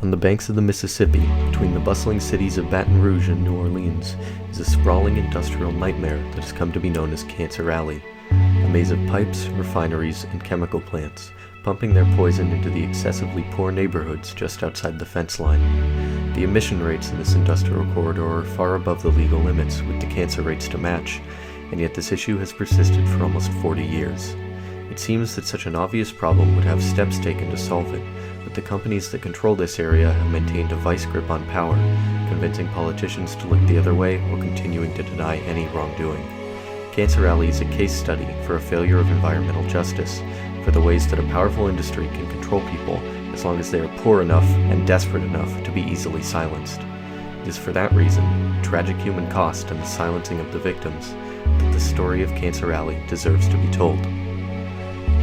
On the banks of the Mississippi, between the bustling cities of Baton Rouge and New Orleans, is a sprawling industrial nightmare that has come to be known as Cancer Alley, a maze of pipes, refineries, and chemical plants, pumping their poison into the excessively poor neighborhoods just outside the fence line. The emission rates in this industrial corridor are far above the legal limits, with the cancer rates to match, and yet this issue has persisted for almost 40 years. It seems that such an obvious problem would have steps taken to solve it, but the companies that control this area have maintained a vice grip on power, convincing politicians to look the other way while continuing to deny any wrongdoing. Cancer Alley is a case study for a failure of environmental justice, for the ways that a powerful industry can control people as long as they are poor enough and desperate enough to be easily silenced. It is for that reason, tragic human cost and the silencing of the victims, that the story of Cancer Alley deserves to be told.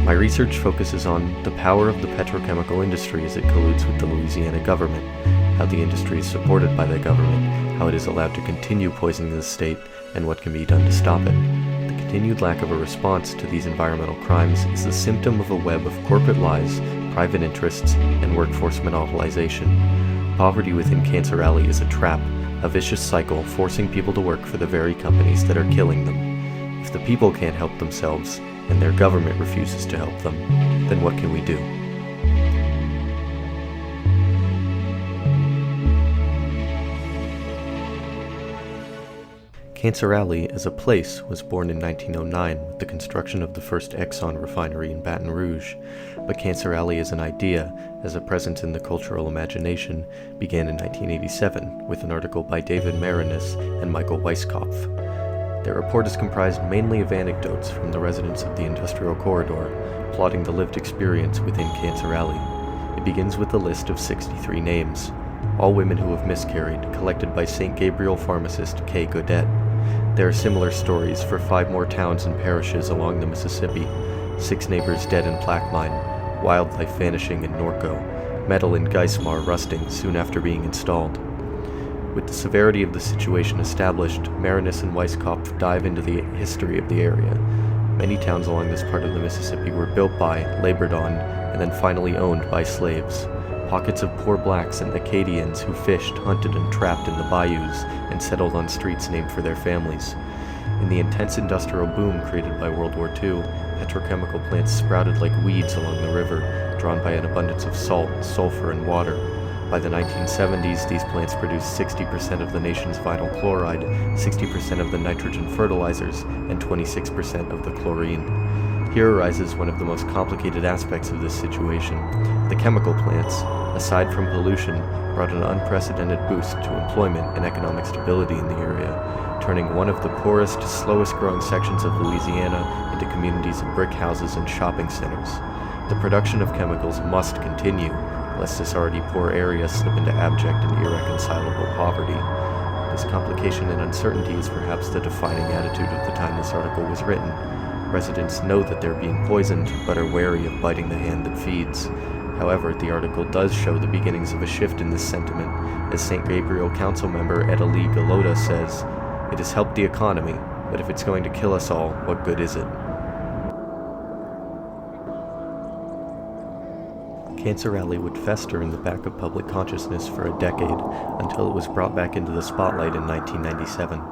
My research focuses on the power of the petrochemical industry as it colludes with the Louisiana government, how the industry is supported by the government, how it is allowed to continue poisoning the state, and what can be done to stop it. The continued lack of a response to these environmental crimes is the symptom of a web of corporate lies, private interests, and workforce monopolization. Poverty within Cancer Alley is a trap, a vicious cycle forcing people to work for the very companies that are killing them. If the people can't help themselves, and their government refuses to help them, then what can we do? Cancer Alley as a place was born in 1909 with the construction of the first Exxon refinery in Baton Rouge, but Cancer Alley as an idea, as a presence in the cultural imagination, began in 1987 with an article by David Marinis and Michael Weiskopf. Their report is comprised mainly of anecdotes from the residents of the industrial corridor, plotting the lived experience within Cancer Alley. It begins with a list of 63 names, all women who have miscarried, collected by St. Gabriel pharmacist Kay Godet. There are similar stories for 5 more towns and parishes along the Mississippi, 6 neighbors dead in Plaquemine, wildlife vanishing in Norco, metal in Geismar rusting soon after being installed. With the severity of the situation established, Marinis and Weiskopf dive into the history of the area. Many towns along this part of the Mississippi were built by, labored on, and then finally owned by slaves. Pockets of poor blacks and Acadians who fished, hunted, and trapped in the bayous and settled on streets named for their families. In the intense industrial boom created by World War II, petrochemical plants sprouted like weeds along the river, drawn by an abundance of salt, sulfur, and water. By the 1970s, these plants produced 60% of the nation's vinyl chloride, 60% of the nitrogen fertilizers, and 26% of the chlorine. Here arises one of the most complicated aspects of this situation. The chemical plants, aside from pollution, brought an unprecedented boost to employment and economic stability in the area, turning one of the poorest, slowest-growing sections of Louisiana into communities of brick houses and shopping centers. The production of chemicals must continue, lest this already poor area slip into abject and irreconcilable poverty. This complication and uncertainty is perhaps the defining attitude of the time this article was written. Residents know that they're being poisoned, but are wary of biting the hand that feeds. However, the article does show the beginnings of a shift in this sentiment, as St. Gabriel Council member Edalee Galota says, "It has helped the economy, but if it's going to kill us all, what good is it?" Cancer Alley would fester in the back of public consciousness for a decade, until it was brought back into the spotlight in 1997.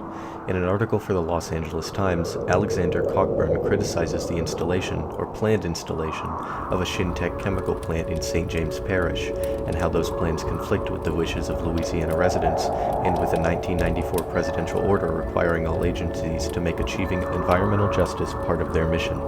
In an article for the Los Angeles Times, Alexander Cockburn criticizes the installation, or planned installation, of a Shintech chemical plant in St. James Parish, and how those plans conflict with the wishes of Louisiana residents, and with a 1994 presidential order requiring all agencies to make achieving environmental justice part of their mission.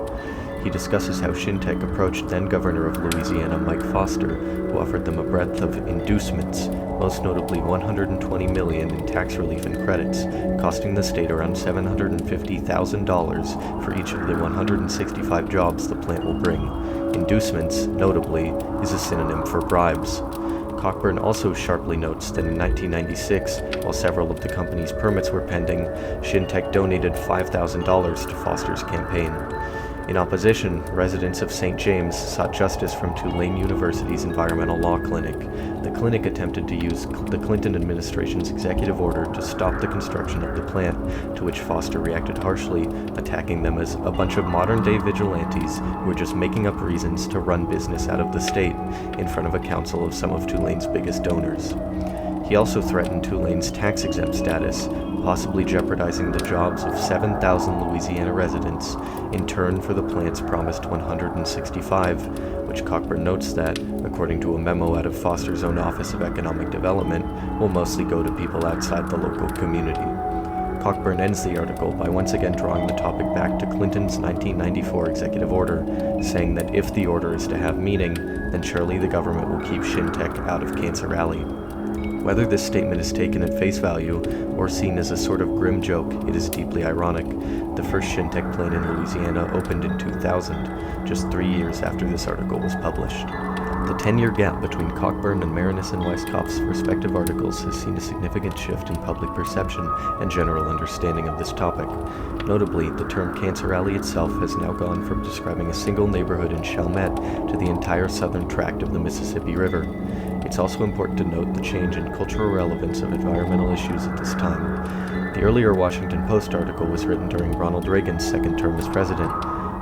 He discusses how Shintech approached then-Governor of Louisiana Mike Foster, who offered them a breadth of inducements, most notably $120 million in tax relief and credits, costing the state around $750,000 for each of the 165 jobs the plant will bring. Inducements, notably, is a synonym for bribes. Cockburn also sharply notes that in 1996, while several of the company's permits were pending, Shintech donated $5,000 to Foster's campaign. In opposition, residents of St. James sought justice from Tulane University's Environmental Law Clinic. The clinic attempted to use the Clinton administration's executive order to stop the construction of the plant, to which Foster reacted harshly, attacking them as a bunch of modern-day vigilantes who were just making up reasons to run business out of the state in front of a council of some of Tulane's biggest donors. He also threatened Tulane's tax-exempt status, possibly jeopardizing the jobs of 7,000 Louisiana residents in turn for the plant's promised 165, which Cockburn notes that, according to a memo out of Foster's own Office of Economic Development, will mostly go to people outside the local community. Cockburn ends the article by once again drawing the topic back to Clinton's 1994 executive order, saying that if the order is to have meaning, then surely the government will keep Shintech out of Cancer Alley. Whether this statement is taken at face value or seen as a sort of grim joke, it is deeply ironic. The first Shintech plant in Louisiana opened in 2000, just 3 years after this article was published. The 10-year gap between Cockburn and Marinus and Weisskopf's respective articles has seen a significant shift in public perception and general understanding of this topic. Notably, the term Cancer Alley itself has now gone from describing a single neighborhood in Chalmette to the entire southern tract of the Mississippi River. It's also important to note the change in cultural relevance of environmental issues at this time. The earlier Washington Post article was written during Ronald Reagan's second term as president.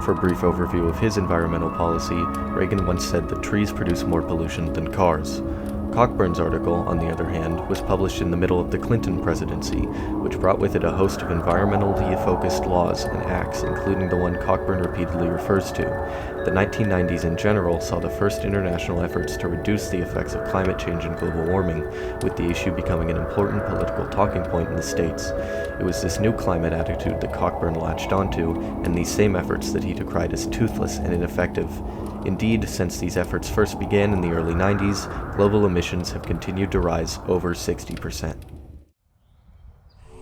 For a brief overview of his environmental policy, Reagan once said that trees produce more pollution than cars. Cockburn's article, on the other hand, was published in the middle of the Clinton presidency, which brought with it a host of environmentally focused laws and acts, including the one Cockburn repeatedly refers to. The 1990s in general saw the first international efforts to reduce the effects of climate change and global warming, with the issue becoming an important political talking point in the States. It was this new climate attitude that Cockburn latched onto, and these same efforts that he decried as toothless and ineffective. Indeed, since these efforts first began in the early 90s, global emissions have continued to rise over 60%.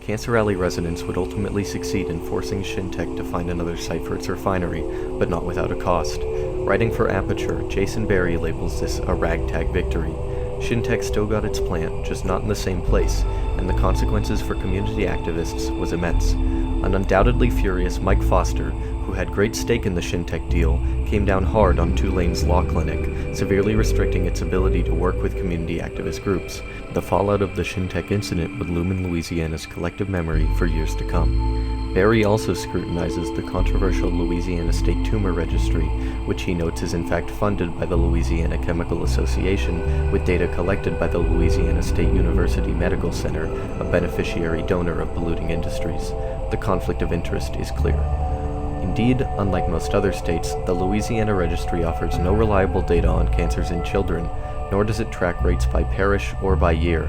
Cancer Alley residents would ultimately succeed in forcing Shintech to find another site for its refinery, but not without a cost. Writing for Aperture, Jason Berry labels this a ragtag victory. Shintech still got its plant, just not in the same place, and the consequences for community activists was immense. An undoubtedly furious Mike Foster, who had great stake in the Shintech deal, came down hard on Tulane's law clinic, severely restricting its ability to work with community activist groups. The fallout of the Shintech incident would loom in Louisiana's collective memory for years to come. Berry also scrutinizes the controversial Louisiana State Tumor Registry, which he notes is in fact funded by the Louisiana Chemical Association with data collected by the Louisiana State University Medical Center, a beneficiary donor of polluting industries. The conflict of interest is clear. Indeed, unlike most other states, the Louisiana Registry offers no reliable data on cancers in children, nor does it track rates by parish or by year.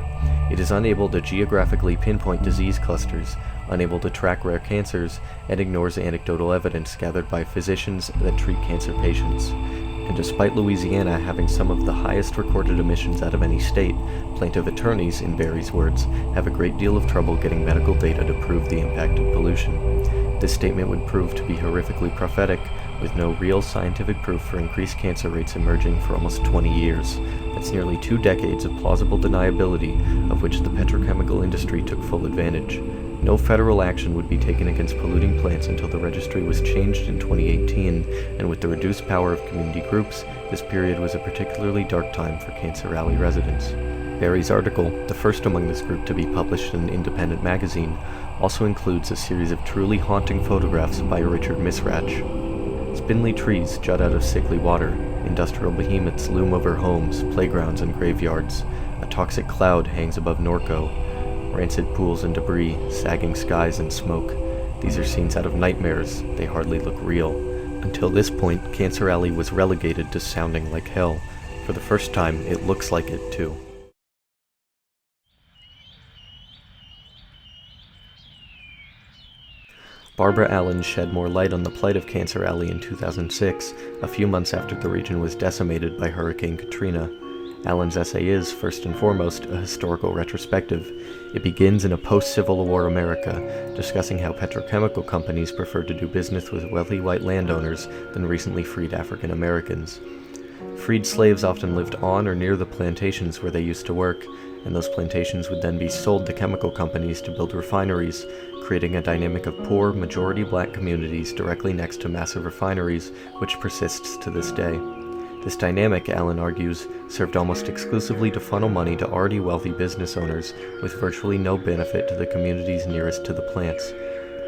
It is unable to geographically pinpoint disease clusters, unable to track rare cancers, and ignores anecdotal evidence gathered by physicians that treat cancer patients. And despite Louisiana having some of the highest recorded emissions out of any state, plaintiff attorneys, in Berry's words, have a great deal of trouble getting medical data to prove the impact of pollution. This statement would prove to be horrifically prophetic, with no real scientific proof for increased cancer rates emerging for almost 20 years. That's nearly 2 decades of plausible deniability, of which the petrochemical industry took full advantage. No federal action would be taken against polluting plants until the registry was changed in 2018, and with the reduced power of community groups, this period was a particularly dark time for Cancer Alley residents. Berry's article, the first among this group to be published in an independent magazine, also includes a series of truly haunting photographs by Richard Misrach. Spindly trees jut out of sickly water, industrial behemoths loom over homes, playgrounds, and graveyards. A toxic cloud hangs above Norco. Rancid pools and debris, sagging skies and smoke. These are scenes out of nightmares, they hardly look real. Until this point, Cancer Alley was relegated to sounding like hell. For the first time, it looks like it too. Barbara Allen shed more light on the plight of Cancer Alley in 2006, a few months after the region was decimated by Hurricane Katrina. Allen's essay is, first and foremost, a historical retrospective. It begins in a post-Civil War America, discussing how petrochemical companies preferred to do business with wealthy white landowners than recently freed African Americans. Freed slaves often lived on or near the plantations where they used to work, and those plantations would then be sold to chemical companies to build refineries, creating a dynamic of poor, majority black communities directly next to massive refineries, which persists to this day. This dynamic, Allen argues, served almost exclusively to funnel money to already wealthy business owners, with virtually no benefit to the communities nearest to the plants.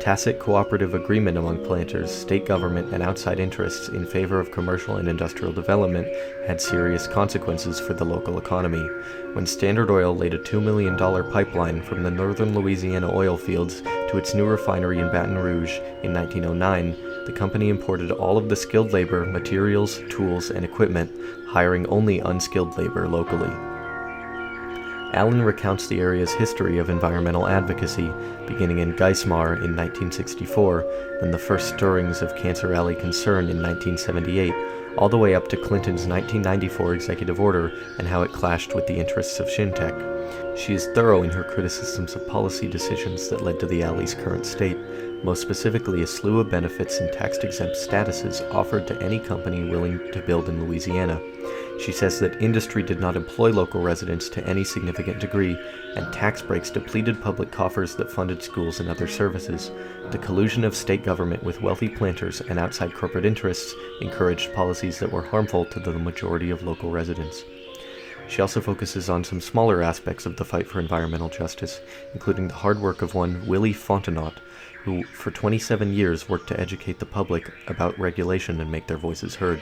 Tacit cooperative agreement among planters, state government, and outside interests in favor of commercial and industrial development had serious consequences for the local economy. When Standard Oil laid a $2 million pipeline from the northern Louisiana oil fields to its new refinery in Baton Rouge in 1909, the company imported all of the skilled labor, materials, tools, and equipment, hiring only unskilled labor locally. Allen recounts the area's history of environmental advocacy, beginning in Geismar in 1964, then the first stirrings of Cancer Alley concern in 1978, all the way up to Clinton's 1994 executive order and how it clashed with the interests of Shintech. She is thorough in her criticisms of policy decisions that led to the alley's current state, most specifically a slew of benefits and tax-exempt statuses offered to any company willing to build in Louisiana. She says that industry did not employ local residents to any significant degree, and tax breaks depleted public coffers that funded schools and other services. The collusion of state government with wealthy planters and outside corporate interests encouraged policies that were harmful to the majority of local residents. She also focuses on some smaller aspects of the fight for environmental justice, including the hard work of one Willie Fontenot, who for 27 years worked to educate the public about regulation and make their voices heard.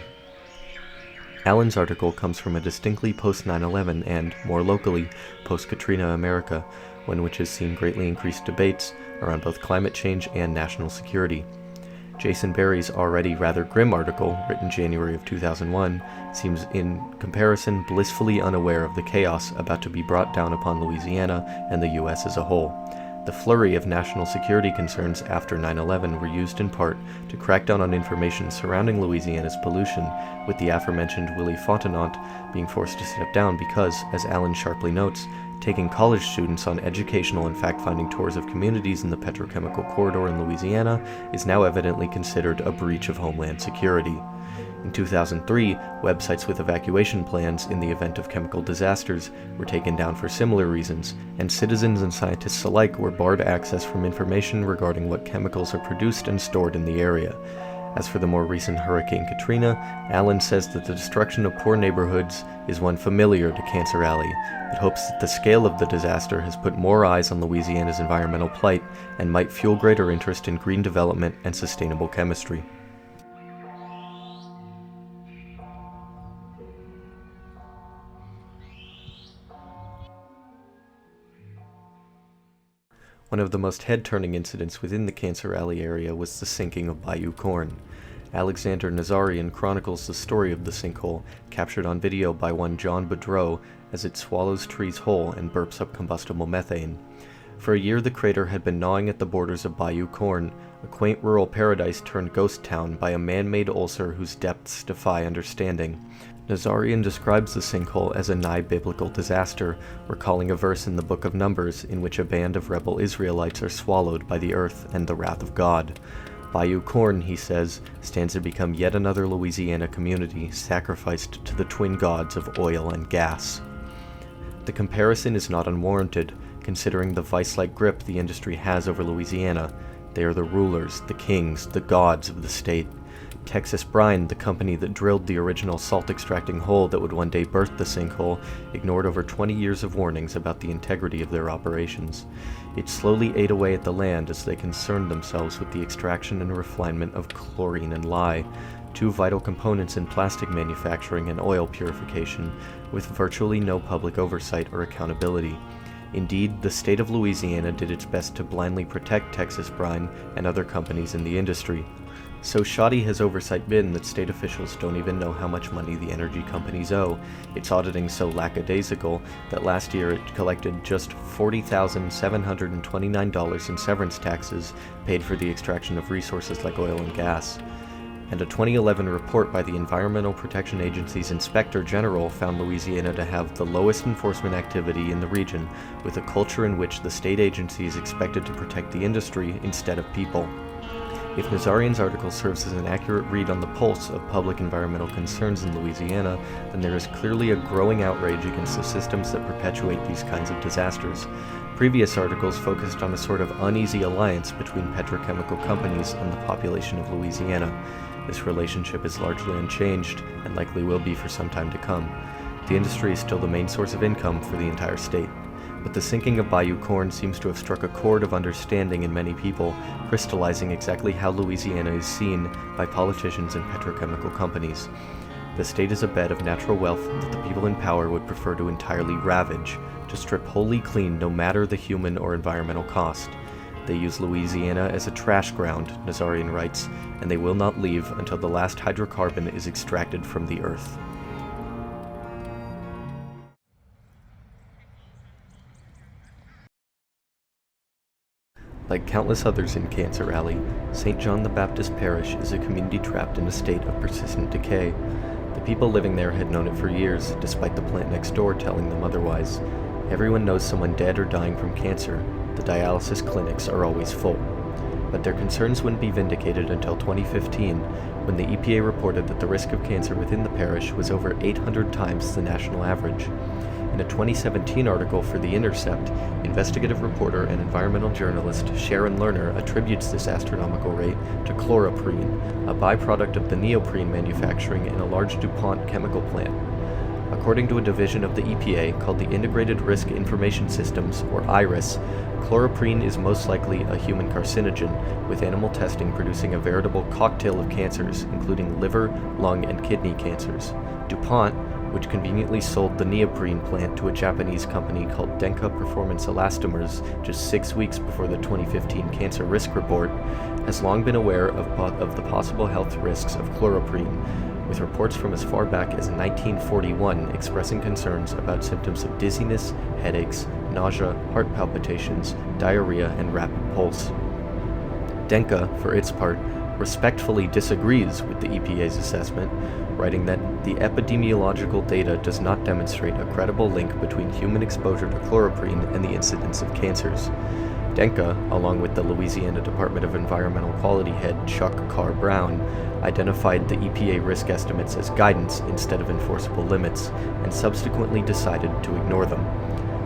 Allen's article comes from a distinctly post-9/11 and, more locally, post-Katrina America, one which has seen greatly increased debates around both climate change and national security. Jason Berry's already rather grim article, written January of 2001, seems in comparison blissfully unaware of the chaos about to be brought down upon Louisiana and the U.S. as a whole. The flurry of national security concerns after 9/11 were used in part to crack down on information surrounding Louisiana's pollution, with the aforementioned Willie Fontenot being forced to step down because, as Allen sharply notes, taking college students on educational and fact-finding tours of communities in the petrochemical corridor in Louisiana is now evidently considered a breach of homeland security. In 2003, websites with evacuation plans in the event of chemical disasters were taken down for similar reasons, and citizens and scientists alike were barred access from information regarding what chemicals are produced and stored in the area. As for the more recent Hurricane Katrina, Allen says that the destruction of poor neighborhoods is one familiar to Cancer Alley, but hopes that the scale of the disaster has put more eyes on Louisiana's environmental plight and might fuel greater interest in green development and sustainable chemistry. One of the most head-turning incidents within the Cancer Alley area was the sinking of Bayou Corn. Alexander Nazarian chronicles the story of the sinkhole, captured on video by one John Boudreau, as it swallows trees whole and burps up combustible methane. For a year the crater had been gnawing at the borders of Bayou Corn, a quaint rural paradise turned ghost town by a man-made ulcer whose depths defy understanding. Nazarian describes the sinkhole as a nigh-biblical disaster, recalling a verse in the Book of Numbers in which a band of rebel Israelites are swallowed by the earth and the wrath of God. Bayou Corn, he says, stands to become yet another Louisiana community sacrificed to the twin gods of oil and gas. The comparison is not unwarranted, considering the vice-like grip the industry has over Louisiana. They are the rulers, the kings, the gods of the state. Texas Brine, the company that drilled the original salt-extracting hole that would one day birth the sinkhole, ignored over 20 years of warnings about the integrity of their operations. It slowly ate away at the land as they concerned themselves with the extraction and refinement of chlorine and lye, two vital components in plastic manufacturing and oil purification, with virtually no public oversight or accountability. Indeed, the state of Louisiana did its best to blindly protect Texas Brine and other companies in the industry. So shoddy has oversight been that state officials don't even know how much money the energy companies owe. Its auditing so lackadaisical that last year it collected just $40,729 in severance taxes paid for the extraction of resources like oil and gas. And a 2011 report by the Environmental Protection Agency's Inspector General found Louisiana to have the lowest enforcement activity in the region, with a culture in which the state agency is expected to protect the industry instead of people. If Nazarian's article serves as an accurate read on the pulse of public environmental concerns in Louisiana, then there is clearly a growing outrage against the systems that perpetuate these kinds of disasters. Previous articles focused on a sort of uneasy alliance between petrochemical companies and the population of Louisiana. This relationship is largely unchanged, and likely will be for some time to come. The industry is still the main source of income for the entire state. But the sinking of Bayou Corn seems to have struck a chord of understanding in many people, crystallizing exactly how Louisiana is seen by politicians and petrochemical companies. The state is a bed of natural wealth that the people in power would prefer to entirely ravage, to strip wholly clean no matter the human or environmental cost. They use Louisiana as a trash ground, Nazarian writes, and they will not leave until the last hydrocarbon is extracted from the earth. Like countless others in Cancer Alley, St. John the Baptist Parish is a community trapped in a state of persistent decay. The people living there had known it for years, despite the plant next door telling them otherwise. Everyone knows someone dead or dying from cancer. The dialysis clinics are always full. But their concerns wouldn't be vindicated until 2015, when the EPA reported that the risk of cancer within the parish was over 800 times the national average. In a 2017 article for The Intercept, investigative reporter and environmental journalist Sharon Lerner attributes this astronomical rate to chloroprene, a byproduct of the neoprene manufacturing in a large DuPont chemical plant. According to a division of the EPA called the Integrated Risk Information Systems, or IRIS, chloroprene is most likely a human carcinogen, with animal testing producing a veritable cocktail of cancers, including liver, lung, and kidney cancers. DuPont, which conveniently sold the neoprene plant to a Japanese company called Denka Performance Elastomers just 6 weeks before the 2015 Cancer Risk Report, has long been aware of the possible health risks of chloroprene, with reports from as far back as 1941 expressing concerns about symptoms of dizziness, headaches, nausea, heart palpitations, diarrhea, and rapid pulse. Denka, for its part, respectfully disagrees with the EPA's assessment, writing that the epidemiological data does not demonstrate a credible link between human exposure to chloroprene and the incidence of cancers. Denka, along with the Louisiana Department of Environmental Quality head Chuck Carr Brown, identified the EPA risk estimates as guidance instead of enforceable limits, and subsequently decided to ignore them.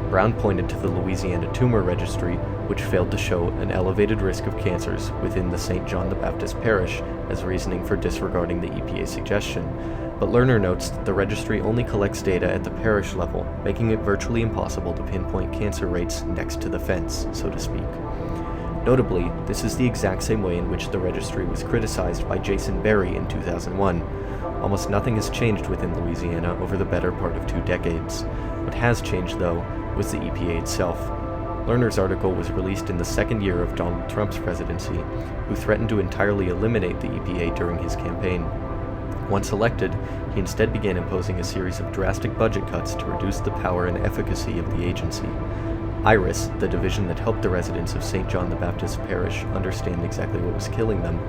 Brown pointed to the Louisiana Tumor Registry, which failed to show an elevated risk of cancers within the St. John the Baptist Parish, as reasoning for disregarding the EPA suggestion. But Lerner notes that the registry only collects data at the parish level, making it virtually impossible to pinpoint cancer rates next to the fence, so to speak. Notably, this is the exact same way in which the registry was criticized by Jason Berry in 2001. Almost nothing has changed within Louisiana over the better part of 2 decades. What has changed, though, was the EPA itself. Lerner's article was released in the second year of Donald Trump's presidency, who threatened to entirely eliminate the EPA during his campaign. Once elected, he instead began imposing a series of drastic budget cuts to reduce the power and efficacy of the agency. IRIS, the division that helped the residents of St. John the Baptist Parish understand exactly what was killing them,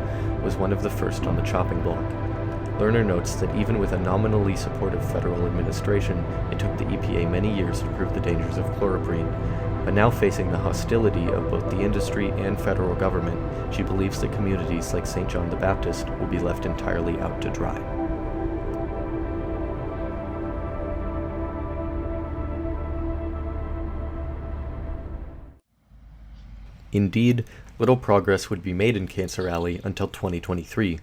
was one of the first on the chopping block. Lerner notes that even with a nominally supportive federal administration, it took the EPA many years to prove the dangers of chloroprene. But now facing the hostility of both the industry and federal government, she believes that communities like St. John the Baptist will be left entirely out to dry. Indeed, little progress would be made in Cancer Alley until 2023.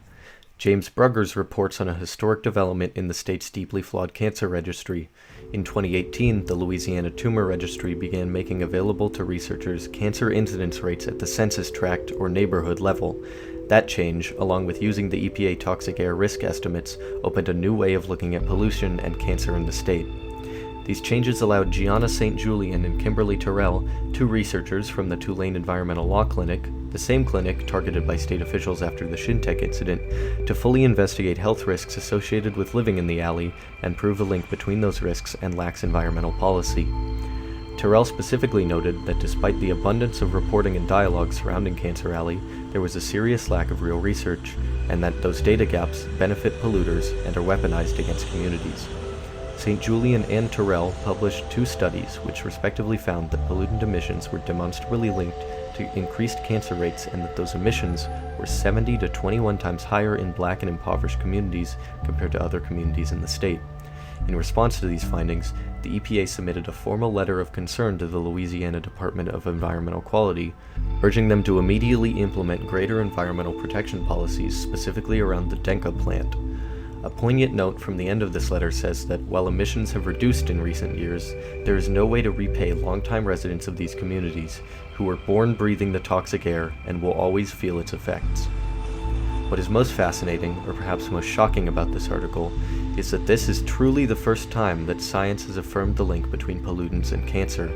James Bruggers reports on a historic development in the state's deeply flawed cancer registry. In 2018, the Louisiana Tumor Registry began making available to researchers cancer incidence rates at the census tract or neighborhood level. That change, along with using the EPA toxic air risk estimates, opened a new way of looking at pollution and cancer in the state. These changes allowed Gianna St. Julian and Kimberly Terrell, 2 researchers from the Tulane Environmental Law Clinic, the same clinic targeted by state officials after the Shintech incident, to fully investigate health risks associated with living in the alley and prove a link between those risks and lax environmental policy. Terrell specifically noted that despite the abundance of reporting and dialogue surrounding Cancer Alley, there was a serious lack of real research, and that those data gaps benefit polluters and are weaponized against communities. St. Julian and Terrell published 2 studies which respectively found that pollutant emissions were demonstrably linked to increased cancer rates and that those emissions were 70 to 21 times higher in black and impoverished communities compared to other communities in the state. In response to these findings, the EPA submitted a formal letter of concern to the Louisiana Department of Environmental Quality, urging them to immediately implement greater environmental protection policies specifically around the Denka plant. A poignant note from the end of this letter says that while emissions have reduced in recent years, there is no way to repay longtime residents of these communities who were born breathing the toxic air and will always feel its effects. What is most fascinating, or perhaps most shocking about this article, is that this is truly the first time that science has affirmed the link between pollutants and cancer.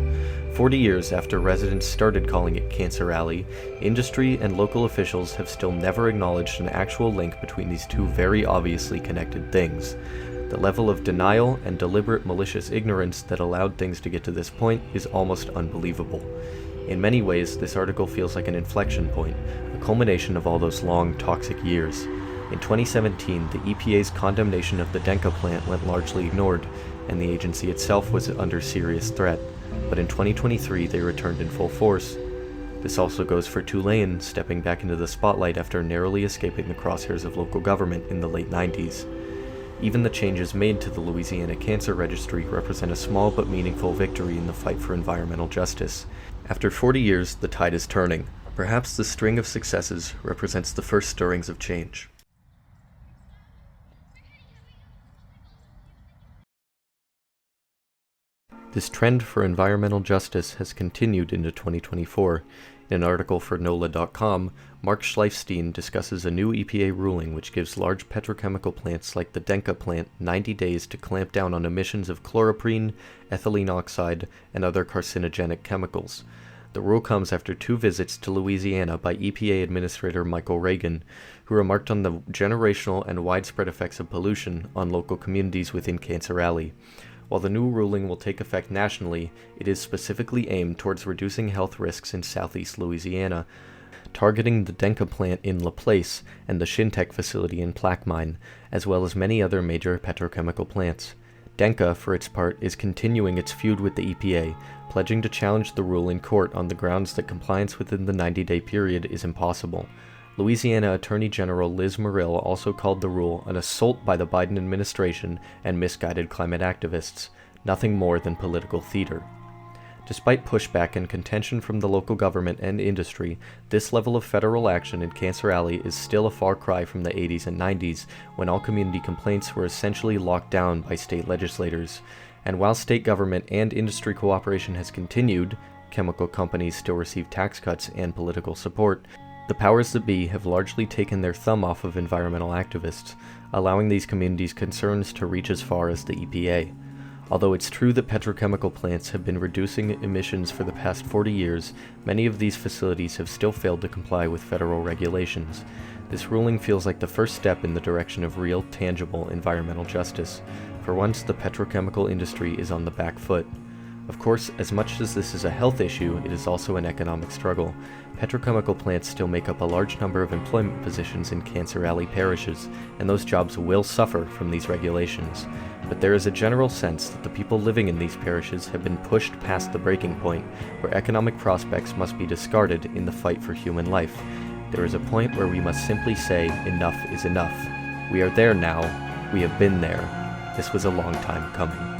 40 years after residents started calling it Cancer Alley, industry and local officials have still never acknowledged an actual link between these two very obviously connected things. The level of denial and deliberate malicious ignorance that allowed things to get to this point is almost unbelievable. In many ways, this article feels like an inflection point, a culmination of all those long, toxic years. In 2017, the EPA's condemnation of the Denka plant went largely ignored, and the agency itself was under serious threat. But in 2023, they returned in full force. This also goes for Tulane, stepping back into the spotlight after narrowly escaping the crosshairs of local government in the late 90s. Even the changes made to the Louisiana Cancer Registry represent a small but meaningful victory in the fight for environmental justice. After 40 years, the tide is turning. Perhaps the string of successes represents the first stirrings of change. This trend for environmental justice has continued into 2024. In an article for NOLA.com, Mark Schleifstein discusses a new EPA ruling which gives large petrochemical plants like the Denka plant 90 days to clamp down on emissions of chloroprene, ethylene oxide, and other carcinogenic chemicals. The rule comes after 2 visits to Louisiana by EPA Administrator Michael Reagan, who remarked on the generational and widespread effects of pollution on local communities within Cancer Alley. While the new ruling will take effect nationally, it is specifically aimed towards reducing health risks in southeast Louisiana, targeting the Denka plant in LaPlace and the Shintech facility in Plaquemine, as well as many other major petrochemical plants. Denka, for its part, is continuing its feud with the EPA, pledging to challenge the rule in court on the grounds that compliance within the 90-day period is impossible. Louisiana Attorney General Liz Murill also called the rule an assault by the Biden administration and misguided climate activists, nothing more than political theater. Despite pushback and contention from the local government and industry, this level of federal action in Cancer Alley is still a far cry from the 80s and 90s, when all community complaints were essentially locked down by state legislators. And while state government and industry cooperation has continued, chemical companies still receive tax cuts and political support, the powers that be have largely taken their thumb off of environmental activists, allowing these communities' concerns to reach as far as the EPA. Although it's true that petrochemical plants have been reducing emissions for the past 40 years, many of these facilities have still failed to comply with federal regulations. This ruling feels like the first step in the direction of real, tangible environmental justice. For once, the petrochemical industry is on the back foot. Of course, as much as this is a health issue, it is also an economic struggle. Petrochemical plants still make up a large number of employment positions in Cancer Alley parishes, and those jobs will suffer from these regulations. But there is a general sense that the people living in these parishes have been pushed past the breaking point, where economic prospects must be discarded in the fight for human life. There is a point where we must simply say, enough is enough. We are there now. We have been there. This was a long time coming.